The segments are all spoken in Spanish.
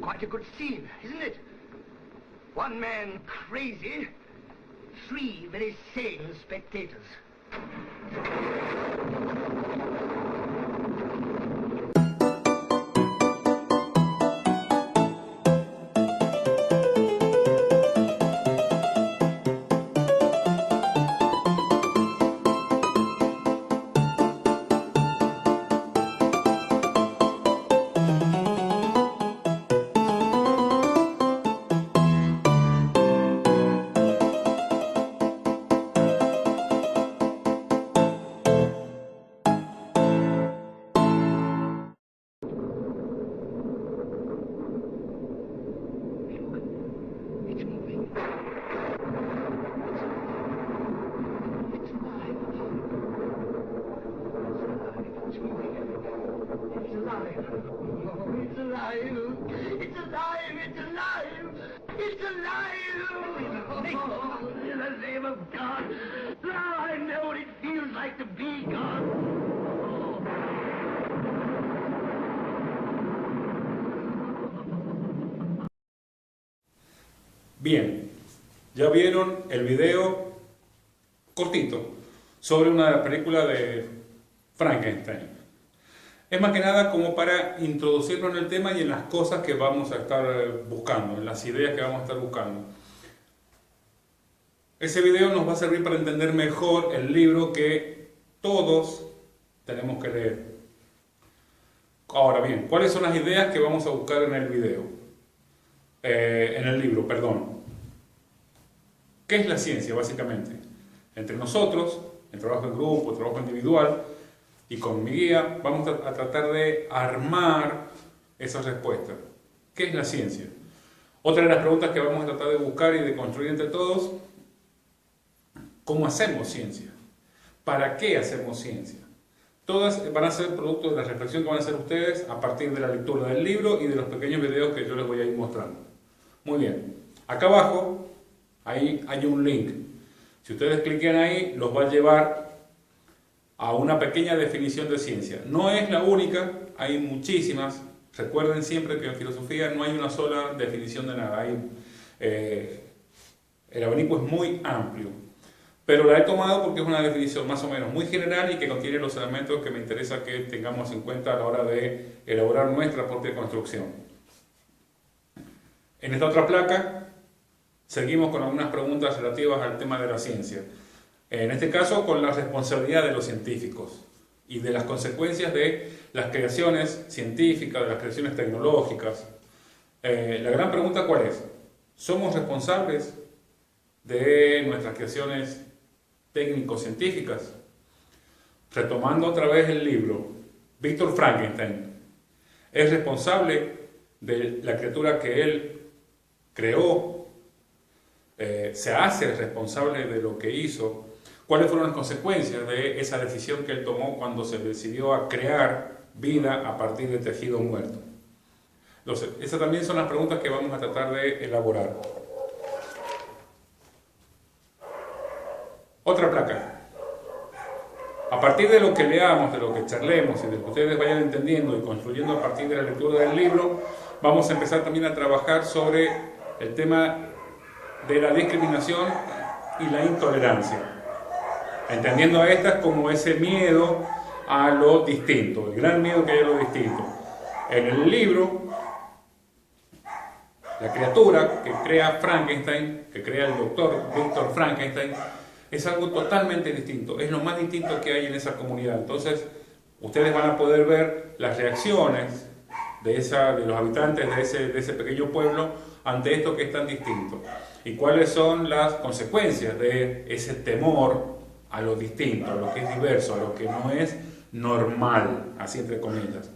Quite a good scene, isn't it? One man crazy, three very sane spectators. Bien, ya vieron el video cortito sobre una película de Frankenstein. Es más que nada como para introducirlo en el tema y en las cosas que vamos a estar buscando, en las ideas que vamos a estar buscando. Ese video nos va a servir para entender mejor el libro que todos tenemos que leer. Ahora bien, ¿cuáles son las ideas que vamos a buscar en el video? En el libro, perdón. ¿Qué es la ciencia, básicamente? Entre nosotros, en trabajo en grupo, en trabajo individual, y con mi guía, vamos a tratar de armar esa respuesta. ¿Qué es la ciencia? Otra de las preguntas que vamos a tratar de buscar y de construir entre todos, ¿cómo hacemos ciencia? ¿Para qué hacemos ciencia? Todas van a ser producto de la reflexión que van a hacer ustedes a partir de la lectura del libro y de los pequeños videos que yo les voy a ir mostrando. Muy bien, acá abajo ahí hay un link. Si ustedes clican ahí, los va a llevar a una pequeña definición de ciencia. No es la única, hay muchísimas. Recuerden siempre que en filosofía no hay una sola definición de nada. El abanico es muy amplio. Pero la he tomado porque es una definición más o menos muy general y que contiene los elementos que me interesa que tengamos en cuenta a la hora de elaborar nuestra propia construcción. En esta otra placa seguimos con algunas preguntas relativas al tema de la ciencia. En este caso con la responsabilidad de los científicos y de las consecuencias de las creaciones científicas, de las creaciones tecnológicas. La gran pregunta ¿cuál es? ¿Somos responsables de nuestras creaciones técnico-científicas? Retomando otra vez el libro, Víctor Frankenstein es responsable de la criatura que él creó, se hace responsable de lo que hizo. ¿Cuáles fueron las consecuencias de esa decisión que él tomó cuando se decidió a crear vida a partir de tejido muerto? Entonces, esas también son las preguntas que vamos a tratar de elaborar. Otra placa. A partir de lo que leamos, de lo que charlemos y de lo que ustedes vayan entendiendo y construyendo a partir de la lectura del libro, vamos a empezar también a trabajar sobre el tema de la discriminación y la intolerancia. Entendiendo a estas como ese miedo a lo distinto, el gran miedo que hay a lo distinto. En el libro, la criatura que crea Frankenstein, que crea el doctor Víctor Frankenstein, es algo totalmente distinto, es lo más distinto que hay en esa comunidad. Entonces, ustedes van a poder ver las reacciones de los habitantes de ese pequeño pueblo ante esto que es tan distinto. Y cuáles son las consecuencias de ese temor a lo distinto, a lo que es diverso, a lo que no es normal, así entre comillas.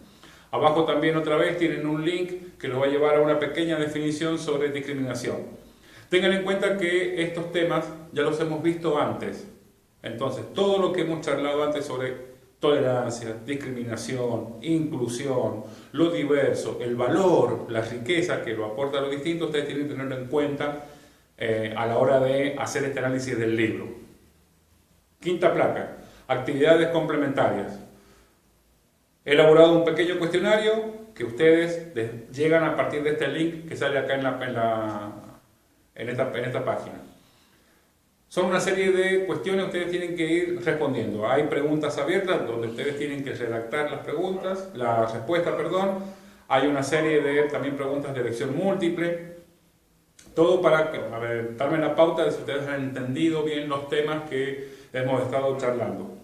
Abajo también otra vez tienen un link que los va a llevar a una pequeña definición sobre discriminación. Tengan en cuenta que estos temas ya los hemos visto antes. Entonces, todo lo que hemos charlado antes sobre tolerancia, discriminación, inclusión, lo diverso, el valor, la riqueza que lo aporta a lo distinto, ustedes tienen que tenerlo en cuenta a la hora de hacer este análisis del libro. Quinta placa, actividades complementarias. He elaborado un pequeño cuestionario que ustedes llegan a partir de este link que sale acá en esta página. Son una serie de cuestiones que ustedes tienen que ir respondiendo. Hay preguntas abiertas donde ustedes tienen que redactar la respuesta, perdón. Hay una serie de también preguntas de elección múltiple. Todo para darme la pauta de si ustedes han entendido bien los temas que hemos estado charlando.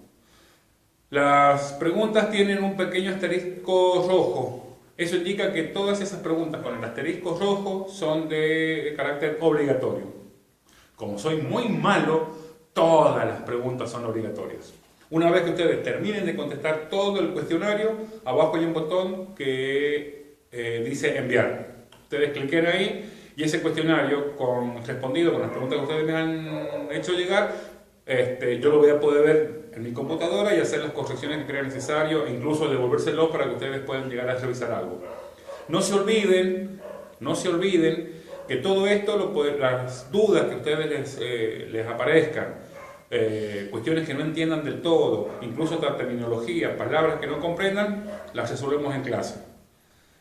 Las preguntas tienen un pequeño asterisco rojo. Eso indica que todas esas preguntas con el asterisco rojo son de carácter obligatorio. Como soy muy malo, todas las preguntas son obligatorias. Una vez que ustedes terminen de contestar todo el cuestionario, abajo hay un botón que dice enviar. Ustedes cliquen ahí y ese cuestionario respondido con las preguntas que ustedes me han hecho llegar, yo lo voy a poder ver en mi computadora y hacer las correcciones que crea necesario e incluso devolvérselo para que ustedes puedan llegar a revisar algo. No se olviden que todo esto, las dudas que a ustedes les aparezcan, cuestiones que no entiendan del todo, incluso otra terminología, palabras que no comprendan, las resolvemos en clase.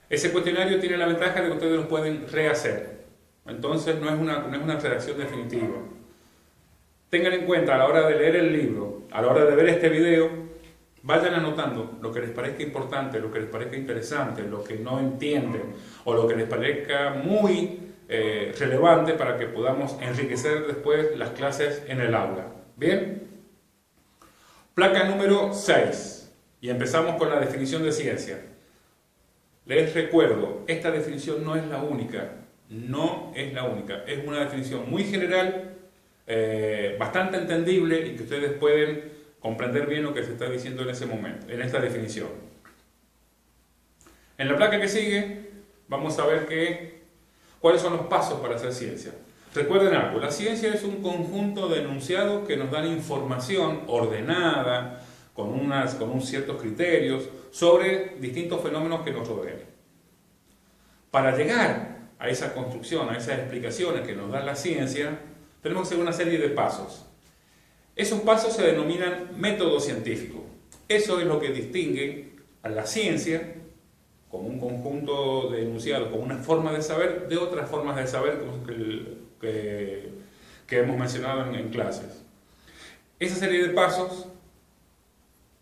Ese cuestionario tiene la ventaja de que ustedes lo pueden rehacer. Entonces no es una redacción definitiva. Tengan en cuenta a la hora de leer el libro, a la hora de ver este video, vayan anotando lo que les parezca importante, lo que les parezca interesante, lo que no entienden o lo que les parezca muy relevante para que podamos enriquecer después las clases en el aula. ¿Bien? Placa número 6. Y empezamos con la definición de ciencia. Les recuerdo, esta definición no es la única. No es la única. Es una definición muy general, bastante entendible y que ustedes pueden comprender bien lo que se está diciendo en ese momento, en esta definición. En la placa que sigue, vamos a ver cuáles son los pasos para hacer ciencia. Recuerden algo, la ciencia es un conjunto de enunciados que nos dan información ordenada, con unos ciertos criterios, sobre distintos fenómenos que nos rodean. Para llegar a esa construcción, a esas explicaciones que nos da la ciencia, tenemos que hacer una serie de pasos. Esos pasos se denominan método científico. Eso es lo que distingue a la ciencia como un conjunto de enunciados, como una forma de saber, de otras formas de saber que hemos mencionado en clases. Esa serie de pasos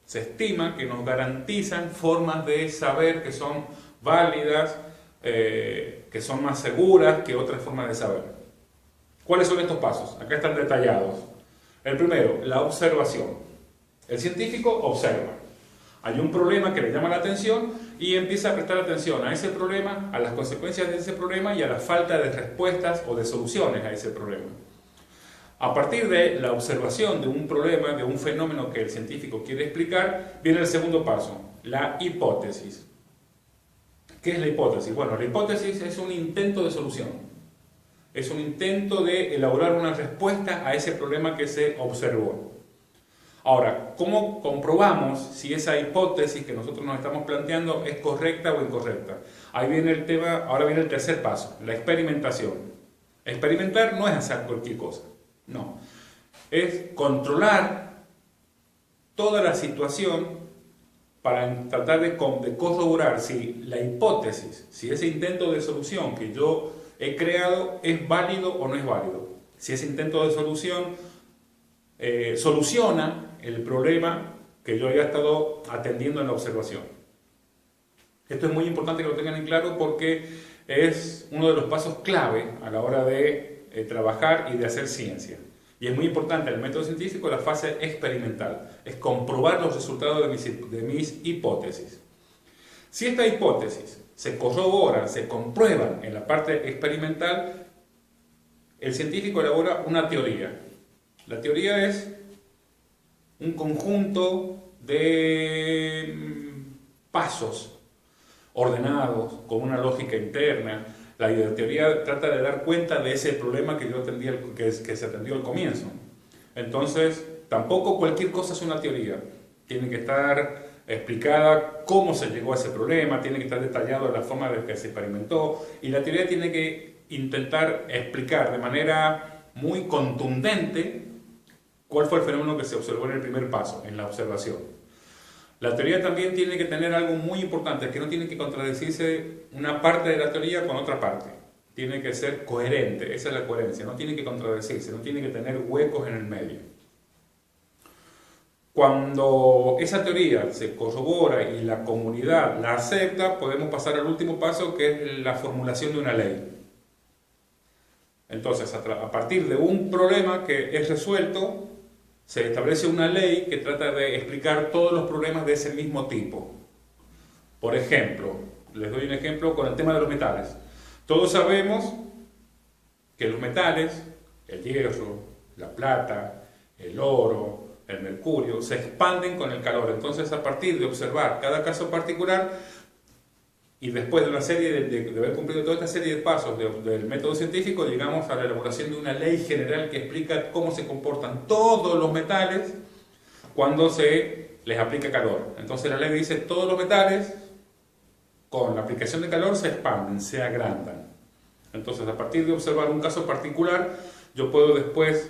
se estima que nos garantizan formas de saber que son válidas, que son más seguras que otras formas de saber. ¿Cuáles son estos pasos? Acá están detallados. El primero, la observación. El científico observa. Hay un problema que le llama la atención y empieza a prestar atención a ese problema, a las consecuencias de ese problema y a la falta de respuestas o de soluciones a ese problema. A partir de la observación de un problema, de un fenómeno que el científico quiere explicar, viene el segundo paso, la hipótesis. ¿Qué es la hipótesis? Bueno, la hipótesis es un intento de solución. Es un intento de elaborar una respuesta a ese problema que se observó. Ahora, ¿cómo comprobamos si esa hipótesis que nosotros nos estamos planteando es correcta o incorrecta? Ahí viene el tema, ahora viene el tercer paso, la experimentación. Experimentar no es hacer cualquier cosa, no. Es controlar toda la situación para tratar de corroborar si la hipótesis, si ese intento de solución que yo he creado es válido o no es válido. Si ese intento de solución soluciona el problema que yo había estado atendiendo en la observación. Esto es muy importante que lo tengan en claro porque es uno de los pasos clave a la hora de trabajar y de hacer ciencia. Y es muy importante en el método científico la fase experimental, es comprobar los resultados de mis hipótesis. Si esta hipótesis se corroboran, se comprueban en la parte experimental, el científico elabora una teoría. La teoría es un conjunto de pasos ordenados, con una lógica interna. La teoría trata de dar cuenta de ese problema que se atendió al comienzo. Entonces, tampoco cualquier cosa es una teoría. Tiene que estar explicada cómo se llegó a ese problema, tiene que estar detallado la forma en que se experimentó, y la teoría tiene que intentar explicar de manera muy contundente cuál fue el fenómeno que se observó en el primer paso, en la observación. La teoría también tiene que tener algo muy importante, que no tiene que contradecirse una parte de la teoría con otra parte. Tiene que ser coherente, esa es la coherencia, no tiene que contradecirse, no tiene que tener huecos en el medio. Cuando esa teoría se corrobora y la comunidad la acepta, podemos pasar al último paso, que es la formulación de una ley. Entonces, a partir de un problema que es resuelto, se establece una ley que trata de explicar todos los problemas de ese mismo tipo. Por ejemplo, les doy un ejemplo con el tema de los metales. Todos sabemos que los metales, el hierro, la plata, el oro, el mercurio, se expanden con el calor. Entonces, a partir de observar cada caso particular y después de una serie de haber cumplido toda esta serie de pasos del método científico, llegamos a la elaboración de una ley general que explica cómo se comportan todos los metales cuando se les aplica calor. Entonces la ley dice: todos los metales con la aplicación de calor se expanden, se agrandan. Entonces, a partir de observar un caso particular, yo puedo después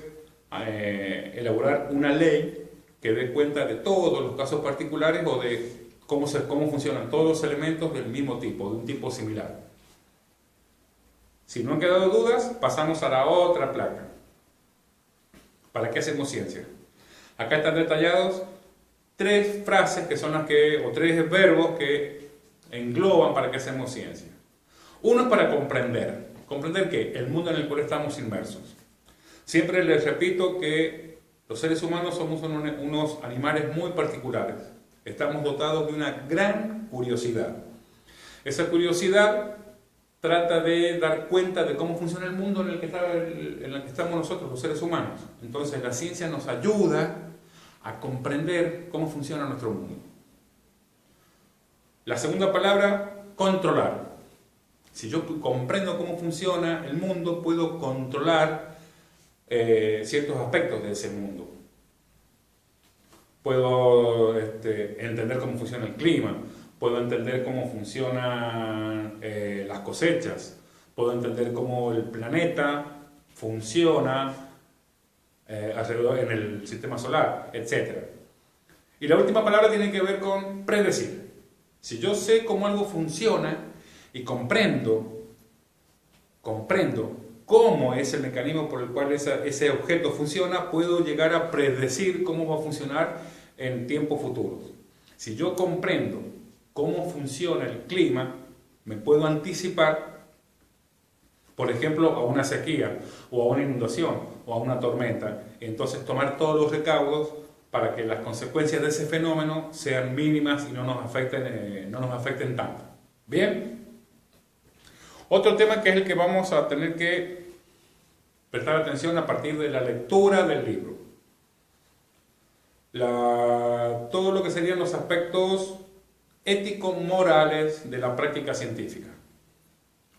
elaborar una ley que dé cuenta de todos los casos particulares o de cómo funcionan todos los elementos del mismo tipo, de un tipo similar. Si no han quedado dudas, pasamos a la otra placa. ¿Para qué hacemos ciencia? Acá están detallados 3 frases que son las que, o 3 verbos que engloban para qué hacemos ciencia. Uno es para comprender. ¿Comprender qué? El mundo en el cual estamos inmersos. Siempre les repito que los seres humanos somos unos animales muy particulares. Estamos dotados de una gran curiosidad. Esa curiosidad trata de dar cuenta de cómo funciona el mundo en el que estamos nosotros, los seres humanos. Entonces la ciencia nos ayuda a comprender cómo funciona nuestro mundo. La segunda palabra, controlar. Si yo comprendo cómo funciona el mundo, puedo controlar ciertos aspectos de ese mundo. Puedo entender cómo funciona el clima, puedo entender cómo funcionan las cosechas, puedo entender cómo el planeta funciona alrededor en el sistema solar, etc. Y la última palabra tiene que ver con predecir. Si yo sé cómo algo funciona y comprendo cómo es el mecanismo por el cual ese objeto funciona, puedo llegar a predecir cómo va a funcionar en tiempos futuros. Si yo comprendo cómo funciona el clima, me puedo anticipar, por ejemplo, a una sequía, o a una inundación, o a una tormenta. Entonces tomar todos los recaudos para que las consecuencias de ese fenómeno sean mínimas y no nos afecten tanto. ¿Bien? Otro tema que es el que vamos a tener que prestar atención a partir de la lectura del libro. Todo lo que serían los aspectos ético-morales de la práctica científica.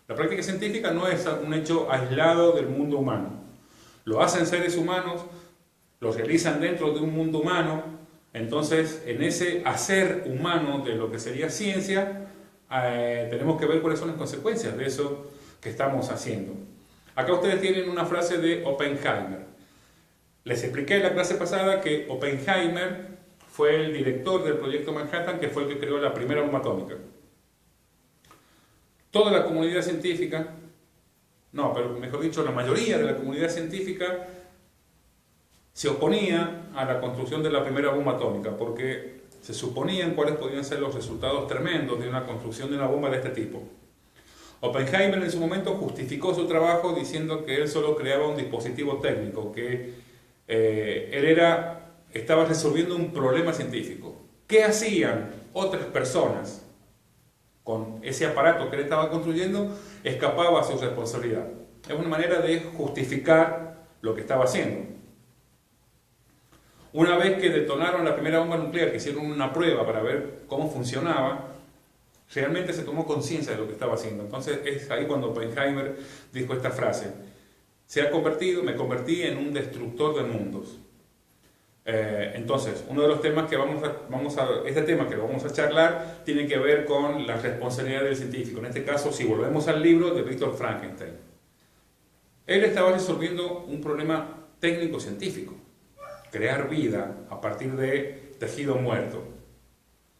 La práctica científica no es un hecho aislado del mundo humano. Lo hacen seres humanos, lo realizan dentro de un mundo humano. Entonces, en ese hacer humano de lo que sería ciencia, tenemos que ver cuáles son las consecuencias de eso que estamos haciendo. Acá ustedes tienen una frase de Oppenheimer. Les expliqué en la clase pasada que Oppenheimer fue el director del proyecto Manhattan, que fue el que creó la primera bomba atómica. Toda la comunidad científica, no, pero mejor dicho, la mayoría de la comunidad científica se oponía a la construcción de la primera bomba atómica, porque se suponían cuáles podían ser los resultados tremendos de una construcción de una bomba de este tipo. Oppenheimer en su momento justificó su trabajo diciendo que él solo creaba un dispositivo técnico, que estaba resolviendo un problema científico. ¿Qué hacían otras personas con ese aparato que él estaba construyendo? Escapaba a su responsabilidad. Es una manera de justificar lo que estaba haciendo. Una vez que detonaron la primera bomba nuclear, que hicieron una prueba para ver cómo funcionaba, realmente se tomó conciencia de lo que estaba haciendo. Entonces es ahí cuando Oppenheimer dijo esta frase: me convertí en un destructor de mundos. Entonces, uno de los temas que este tema que vamos a charlar tiene que ver con la responsabilidad del científico. En este caso, si volvemos al libro de Víctor Frankenstein, él estaba resolviendo un problema técnico-científico: crear vida a partir de tejido muerto.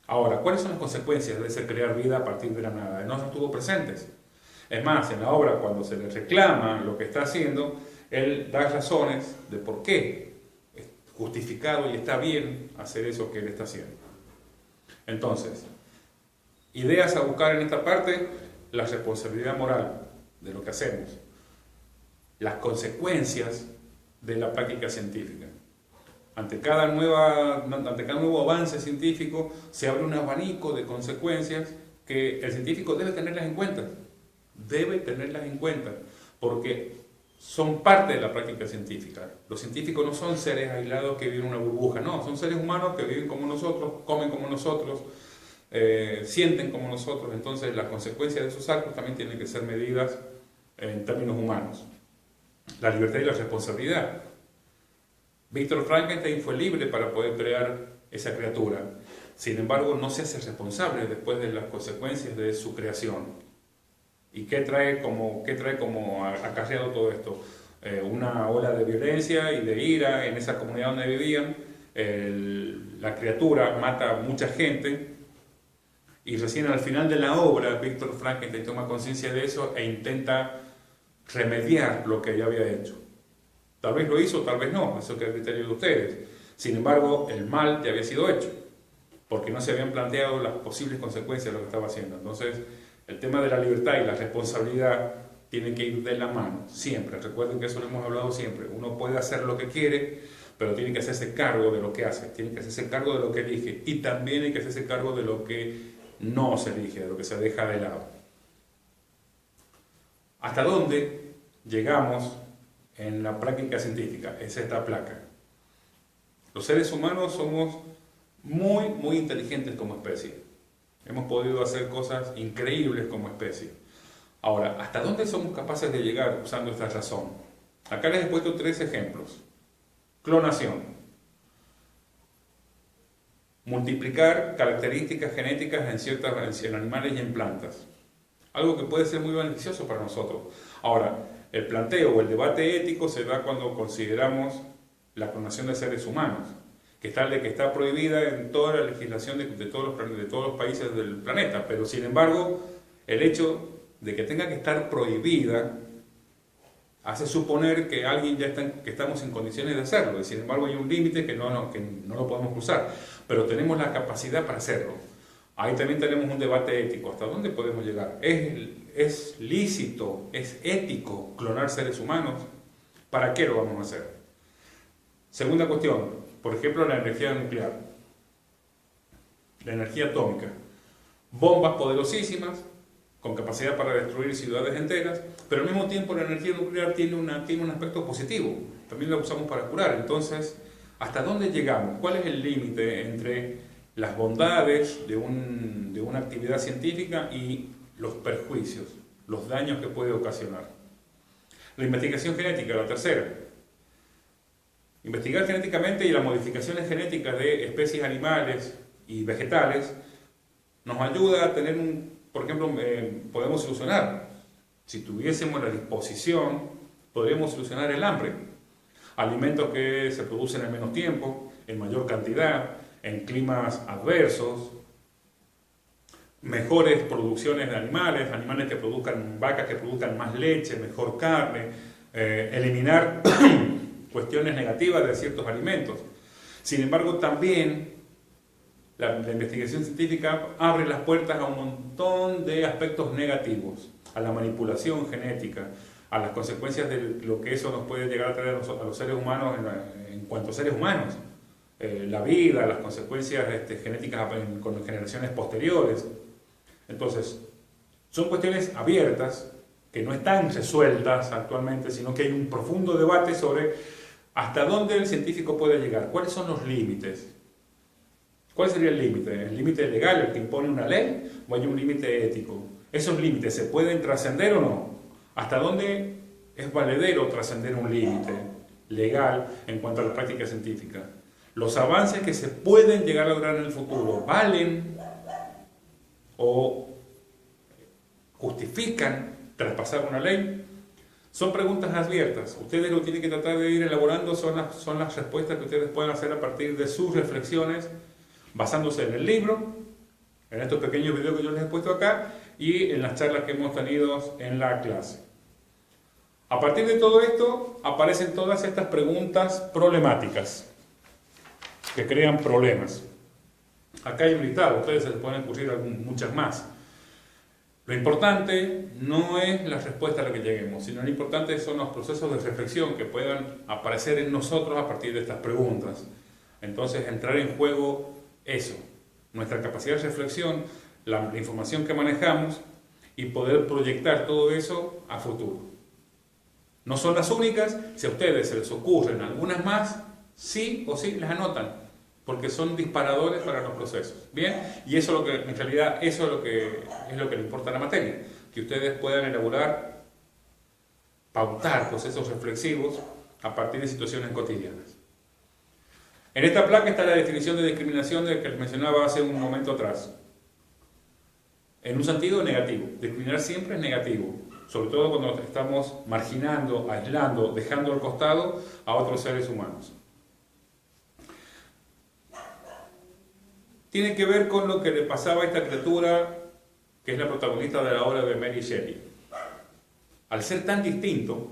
Ahora, ¿cuáles son las consecuencias de ese crear vida a partir de la nada? No estuvo presentes. Es más, en la obra, cuando se le reclama lo que está haciendo, él da razones de por qué es justificado y está bien hacer eso que él está haciendo. Entonces, ideas a buscar en esta parte: la responsabilidad moral de lo que hacemos, las consecuencias de la práctica científica. Ante cada nuevo avance científico se abre un abanico de consecuencias que el científico debe tenerlas en cuenta. Debe tenerlas en cuenta, porque son parte de la práctica científica. Los científicos no son seres aislados que viven en una burbuja, no, son seres humanos que viven como nosotros, comen como nosotros, sienten como nosotros. Entonces las consecuencias de esos actos también tienen que ser medidas en términos humanos. La libertad y la responsabilidad. Víctor Frankenstein fue libre para poder crear esa criatura. Sin embargo, no se hace responsable después de las consecuencias de su creación. ¿Y qué trae como acarreado todo esto? Una ola de violencia y de ira en esa comunidad donde vivían. La criatura mata a mucha gente, y recién al final de la obra Víctor Frankenstein toma conciencia de eso e intenta remediar lo que ya había hecho. Tal vez lo hizo, tal vez no, eso es el criterio de ustedes. Sin embargo, el mal ya había sido hecho, porque no se habían planteado las posibles consecuencias de lo que estaba haciendo. Entonces, el tema de la libertad y la responsabilidad tienen que ir de la mano, siempre. Recuerden que eso lo hemos hablado siempre. Uno puede hacer lo que quiere, pero tiene que hacerse cargo de lo que hace, tiene que hacerse cargo de lo que elige, y también hay que hacerse cargo de lo que no se elige, de lo que se deja de lado. ¿Hasta dónde llegamos en la práctica científica? Es esta placa. Los seres humanos somos muy inteligentes como especie. Hemos podido hacer cosas increíbles como especie. Ahora, ¿hasta dónde somos capaces de llegar usando esta razón? Acá les he puesto 3 ejemplos. Clonación. Multiplicar características genéticas en animales y en plantas. Algo que puede ser muy beneficioso para nosotros. Ahora, el planteo o el debate ético se da cuando consideramos la clonación de seres humanos, que está prohibida en toda la legislación de todos los países del planeta, pero sin embargo, el hecho de que tenga que estar prohibida hace suponer que que estamos en condiciones de hacerlo, y sin embargo hay un límite que no lo podemos cruzar, pero tenemos la capacidad para hacerlo. Ahí también tenemos un debate ético. ¿Hasta dónde podemos llegar? ¿Es lícito, es ético clonar seres humanos? ¿Para qué lo vamos a hacer? Segunda cuestión, por ejemplo, la energía nuclear, la energía atómica. Bombas poderosísimas, con capacidad para destruir ciudades enteras, pero al mismo tiempo la energía nuclear tiene un aspecto positivo. También la usamos para curar. Entonces, ¿hasta dónde llegamos? ¿Cuál es el límite entre las bondades de una actividad científica y los perjuicios, los daños que puede ocasionar? La investigación genética, la tercera. Investigar genéticamente y las modificaciones genéticas de especies animales y vegetales nos ayuda a tener por ejemplo, podemos solucionar, si tuviésemos la disposición, podríamos solucionar el hambre. Alimentos que se producen en menos tiempo, en mayor cantidad, en climas adversos, mejores producciones de animales que produzcan, vacas que produzcan más leche, mejor carne, eliminar cuestiones negativas de ciertos alimentos. Sin embargo, también la investigación científica abre las puertas a un montón de aspectos negativos, a la manipulación genética, a las consecuencias de lo que eso nos puede llegar a traer a los seres humanos en cuanto a seres humanos. La vida, las consecuencias genéticas con generaciones posteriores. Entonces, son cuestiones abiertas que no están resueltas actualmente, sino que hay un profundo debate sobre hasta dónde el científico puede llegar, cuáles son los límites. ¿Cuál sería el límite? ¿El límite legal, el que impone una ley, o hay un límite ético? ¿Esos límites se pueden trascender o no? ¿Hasta dónde es valedero trascender un límite legal en cuanto a la práctica científica? ¿Los avances que se pueden llegar a lograr en el futuro valen o justifican traspasar una ley? Son preguntas abiertas. Ustedes lo tienen que tratar de ir elaborando, son las respuestas que ustedes pueden hacer a partir de sus reflexiones, basándose en el libro en estos pequeños videos que yo les he puesto acá y en las charlas que hemos tenido en la clase. A partir de todo esto aparecen todas estas preguntas problemáticas que crean problemas. Acá hay un listado, ustedes se les pueden ocurrir muchas más. Lo importante no es la respuesta a la que lleguemos, sino lo importante son los procesos de reflexión que puedan aparecer en nosotros a partir de estas preguntas. Entonces, entrar en juego eso, nuestra capacidad de reflexión, la información que manejamos y poder proyectar todo eso a futuro. No son las únicas, si a ustedes se les ocurren algunas más, sí o sí las anotan, porque son disparadores para los procesos. ¿Bien? Y eso es lo que, en realidad, eso es lo que le importa a la materia, que ustedes puedan elaborar, pautar procesos reflexivos a partir de situaciones cotidianas. En esta placa está la definición de discriminación de que les mencionaba hace un momento atrás. En un sentido negativo. Discriminar siempre es negativo, sobre todo cuando estamos marginando, aislando, dejando al costado a otros seres humanos. Tiene que ver con lo que le pasaba a esta criatura, que es la protagonista de la obra de Mary Shelley. Al ser tan distinto,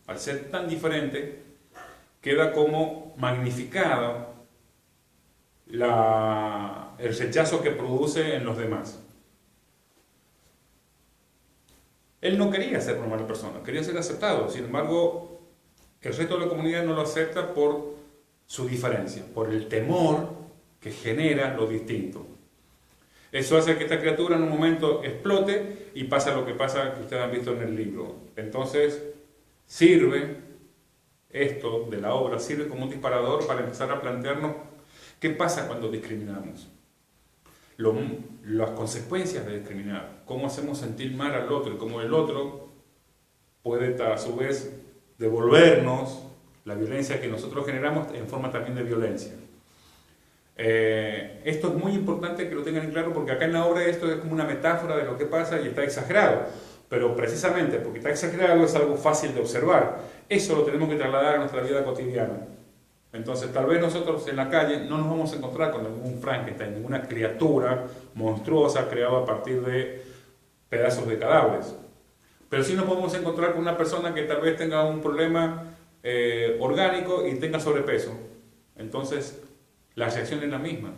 al ser tan diferente, queda como magnificado el rechazo que produce en los demás. Él no quería ser una mala persona, quería ser aceptado. Sin embargo, el resto de la comunidad no lo acepta por su diferencia, por el temor que genera lo distinto. Eso hace que esta criatura en un momento explote y pasa lo que pasa que ustedes han visto en el libro. Entonces, esto de la obra sirve como un disparador para empezar a plantearnos qué pasa cuando discriminamos. Las consecuencias de discriminar, cómo hacemos sentir mal al otro y cómo el otro puede a su vez devolvernos la violencia que nosotros generamos en forma también de violencia. Esto es muy importante que lo tengan en claro porque acá en la obra esto es como una metáfora de lo que pasa y está exagerado, pero precisamente porque está exagerado es algo fácil de observar. Eso lo tenemos que trasladar a nuestra vida cotidiana. Entonces, tal vez nosotros en la calle no nos vamos a encontrar con ningún Frankenstein, ninguna criatura monstruosa creada a partir de pedazos de cadáveres. Pero sí nos podemos encontrar con una persona que tal vez tenga un problema orgánico y tenga sobrepeso. Entonces, la reacción es la misma.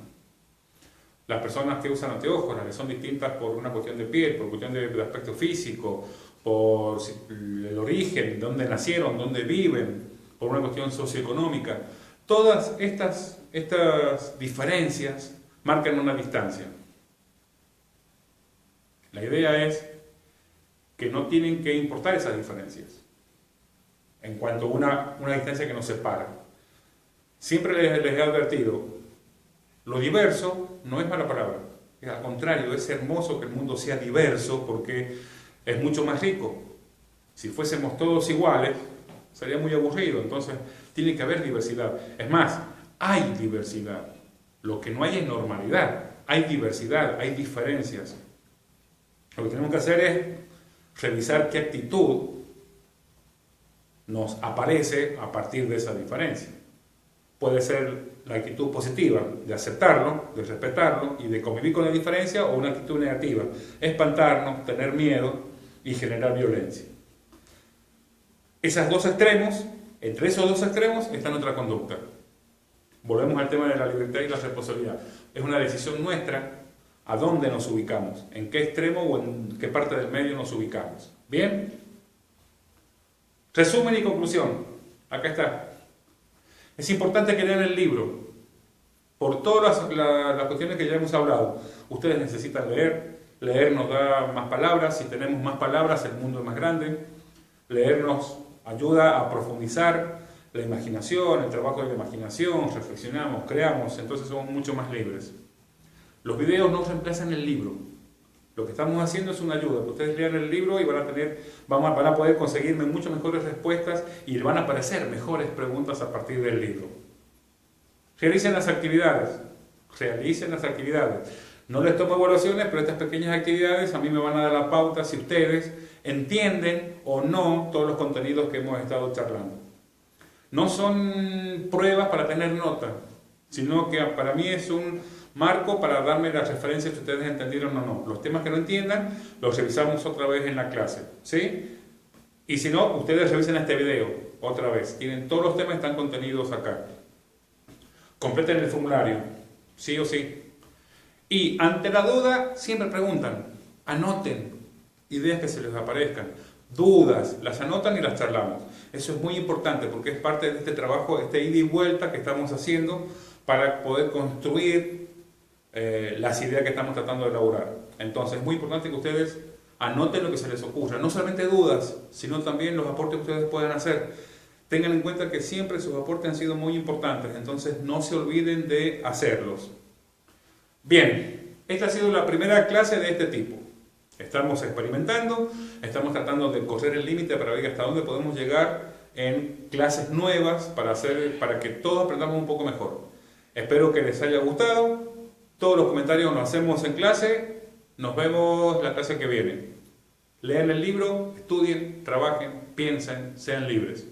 Las personas que usan anteojos, las que son distintas por una cuestión de piel, por cuestión de aspecto físico, por el origen, dónde nacieron, dónde viven, por una cuestión socioeconómica. Todas estas diferencias marcan una distancia. La idea es que no tienen que importar esas diferencias en cuanto a una distancia que nos separa. Siempre les he advertido, lo diverso no es mala palabra, al contrario, es hermoso que el mundo sea diverso porque es mucho más rico. Si fuésemos todos iguales, sería muy aburrido, entonces tiene que haber diversidad. Es más, hay diversidad. Lo que no hay es normalidad, hay diversidad, hay diferencias. Lo que tenemos que hacer es revisar qué actitud nos aparece a partir de esa diferencia. Puede ser la actitud positiva de aceptarlo, de respetarlo y de convivir con la diferencia, o una actitud negativa, espantarnos, tener miedo y generar violencia. Esos dos extremos, entre esos dos extremos está nuestra conducta. Volvemos al tema de la libertad y la responsabilidad. Es una decisión nuestra a dónde nos ubicamos, en qué extremo o en qué parte del medio nos ubicamos. ¿Bien? Resumen y conclusión. Acá está. Es importante que lean el libro. Por todas las cuestiones que ya hemos hablado. Ustedes necesitan leer. Leer nos da más palabras. Si tenemos más palabras, el mundo es más grande. Leer nos ayuda a profundizar la imaginación, el trabajo de la imaginación, reflexionamos, creamos, entonces somos mucho más libres. Los videos no reemplazan el libro. Lo que estamos haciendo es una ayuda. Ustedes lean el libro y van a poder conseguirme mucho mejores respuestas y van a aparecer mejores preguntas a partir del libro. Realicen las actividades. No les tomo evaluaciones, pero estas pequeñas actividades a mí me van a dar la pauta si ustedes entienden o no todos los contenidos que hemos estado charlando. No son pruebas para tener nota, sino que para mí es un marco para darme las referencias si ustedes entendieron o no. Los temas que no entiendan, los revisamos otra vez en la clase, ¿sí? Y si no, ustedes revisen este video otra vez. Tienen todos los temas que están contenidos acá. Completen el formulario, sí o sí. Y ante la duda, siempre preguntan, anoten ideas que se les aparezcan. Dudas, las anotan y las charlamos. Eso es muy importante porque es parte de este trabajo, este ida y vuelta que estamos haciendo para poder construir las ideas que estamos tratando de elaborar. Entonces es muy importante que ustedes anoten lo que se les ocurra, no solamente dudas, sino también los aportes que ustedes puedan hacer. Tengan en cuenta que siempre sus aportes han sido muy importantes, entonces no se olviden de hacerlos. Bien, esta ha sido la primera clase de este tipo. Estamos experimentando, estamos tratando de correr el límite para ver hasta dónde podemos llegar en clases nuevas para que todos aprendamos un poco mejor. Espero que les haya gustado. Todos los comentarios los hacemos en clase. Nos vemos la clase que viene. Lean el libro, estudien, trabajen, piensen, sean libres.